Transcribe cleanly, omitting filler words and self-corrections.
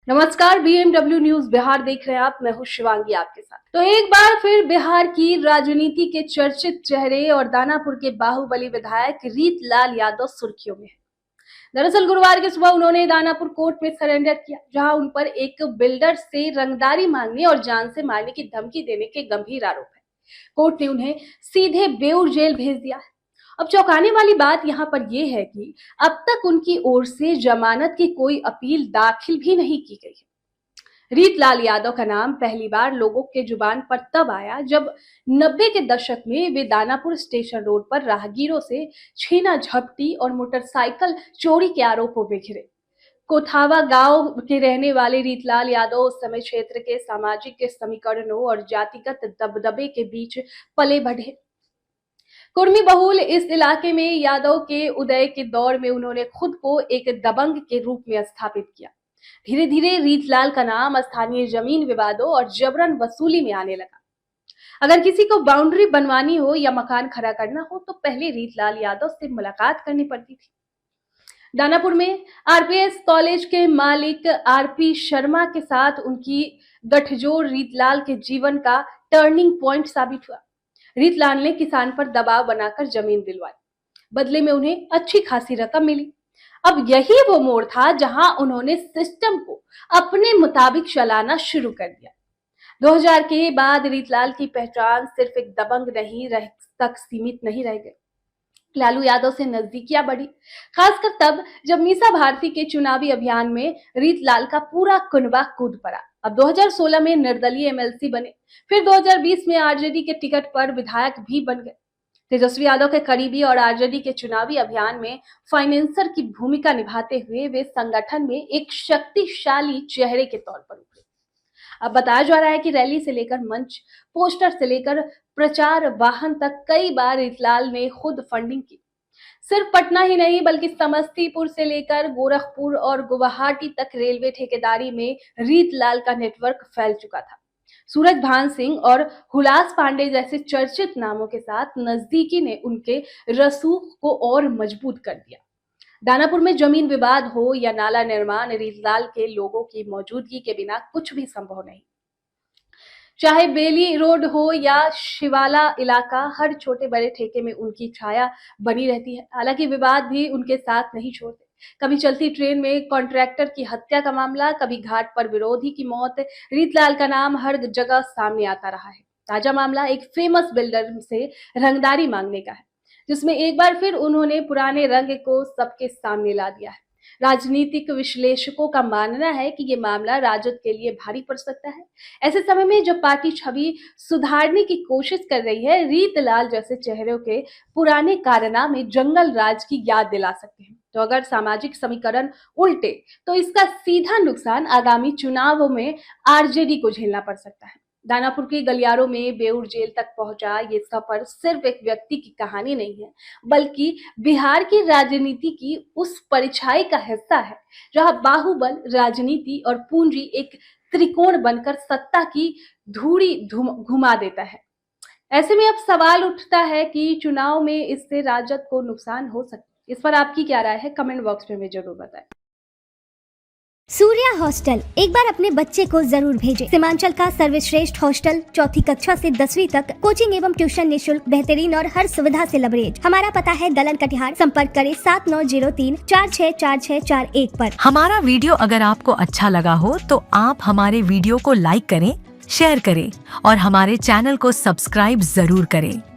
नमस्कार, BMW news Bihar देख रहे हैं आप। मैं हूं शिवांगी आपके साथ। तो एक बार फिर बिहार की राजनीति के चर्चित चेहरे और दानापुर के बाहुबली विधायक रीतलाल यादव सुर्खियों में है। दरअसल गुरुवार की सुबह उन्होंने दानापुर कोर्ट में सरेंडर किया, जहां उन पर एक बिल्डर से रंगदारी मांगने और जान से मारने की धमकी देने के गंभीर आरोप है। कोर्ट ने उन्हें सीधे बेऊर जेल भेज दिया है। अब चौंकाने वाली बात यहाँ पर यह है कि अब तक उनकी ओर से जमानत की कोई अपील दाखिल भी नहीं की गई है। रीतलाल यादव का नाम पहली बार लोगों के जुबान पर तब आया जब 90 के दशक में वे दानापुर स्टेशन रोड पर राहगीरों से छीना झपटी और मोटरसाइकिल चोरी के आरोपों में घिरे। कोथावा गांव के रहने वाले रीतलाल यादव उस समय क्षेत्र के सामाजिक समीकरणों और जातिगत दबदबे के बीच पले बढ़े। कुर्मी बहुल इस इलाके में यादव के उदय के दौर में उन्होंने खुद को एक दबंग के रूप में स्थापित किया। धीरे धीरे रीतलाल का नाम स्थानीय जमीन विवादों और जबरन वसूली में आने लगा। अगर किसी को बाउंड्री बनवानी हो या मकान खड़ा करना हो तो पहले रीतलाल यादव से मुलाकात करनी पड़ती थी। दानापुर में RPS कॉलेज के मालिक RP शर्मा के साथ उनकी गठजोड़ रीतलाल के जीवन का टर्निंग पॉइंट साबित हुआ। रीतलाल ने किसान पर दबाव बनाकर जमीन दिलवाई, बदले में उन्हें अच्छी खासी रकम मिली। अब यही वो मोड़ था जहां उन्होंने सिस्टम को अपने मुताबिक चलाना शुरू कर दिया। 2000 के बाद रीतलाल की पहचान सिर्फ एक दबंग तक सीमित नहीं रह गई। लालू यादव से नजदीकियां बढ़ी, खासकर तब जब मीसा भारती के चुनावी अभियान में रीतलाल का पूरा कुनबा कूद पड़ा। अब 2016 में निर्दलीय MLC बने, फिर 2020 में RJD के टिकट पर विधायक भी बन गए। तेजस्वी यादव के करीबी और RJD के चुनावी अभियान में फाइनेंसर की भूमिका निभाते हुए वे संगठन में एक शक्तिशाली चेहरे के तौर पर उभरे। अब बताया जा रहा है कि रैली से लेकर मंच, पोस्टर से लेकर प्रचार वाहन तक कई बार रीतलाल ने खुद फंडिंग की। सिर्फ पटना ही नहीं बल्कि समस्तीपुर से लेकर गोरखपुर और गुवाहाटी तक रेलवे ठेकेदारी में रीतलाल का नेटवर्क फैल चुका था। सूरज भान सिंह और हुलास पांडे जैसे चर्चित नामों के साथ नजदीकी ने उनके रसूख को और मजबूत कर दिया। दानापुर में जमीन विवाद हो या नाला निर्माण, रीतलाल के लोगों की मौजूदगी के बिना कुछ भी संभव नहीं। चाहे बेली रोड हो या शिवाला इलाका, हर छोटे बड़े ठेके में उनकी छाया बनी रहती है। हालांकि विवाद भी उनके साथ नहीं छोड़ते। कभी चलती ट्रेन में कॉन्ट्रैक्टर की हत्या का मामला, कभी घाट पर विरोधी की मौत, रीतलाल का नाम हर जगह सामने आता रहा है। ताजा मामला एक फेमस बिल्डर से रंगदारी मांगने का है, जिसमें एक बार फिर उन्होंने पुराने रंग को सबके सामने ला दिया है। राजनीतिक विश्लेषकों का मानना है कि ये मामला राजद के लिए भारी पड़ सकता है। ऐसे समय में जब पार्टी छवि सुधारने की कोशिश कर रही है, रीतलाल जैसे चेहरों के पुराने कारनामे जंगल राज की याद दिला सकते हैं। तो अगर सामाजिक समीकरण उल्टे तो इसका सीधा नुकसान आगामी चुनावों में RJD को झेलना पड़ सकता है। दानापुर के गलियारों में बेऊर जेल तक पहुंचा ये सफर सिर्फ एक व्यक्ति की कहानी नहीं है, बल्कि बिहार की राजनीति की उस परिछाई का हिस्सा है जहां बाहुबल, राजनीति और पूंजी एक त्रिकोण बनकर सत्ता की धूड़ी घुमा देता है। ऐसे में अब सवाल उठता है कि चुनाव में इससे राजद को नुकसान हो सकता है। इस पर आपकी क्या राय है? कमेंट बॉक्स में जरूर बताएं। सूर्या हॉस्टल एक बार अपने बच्चे को जरूर भेजें। सीमांचल का सर्वश्रेष्ठ हॉस्टल, 4ठी कक्षा से 10वीं तक कोचिंग एवं ट्यूशन निःशुल्क, बेहतरीन और हर सुविधा से लबरेज। हमारा पता है दलन कटिहार। संपर्क करें 7903464641 पर। हमारा वीडियो अगर आपको अच्छा लगा हो तो आप हमारे वीडियो को लाइक करें, शेयर करें और हमारे चैनल को सब्सक्राइब जरूर करें।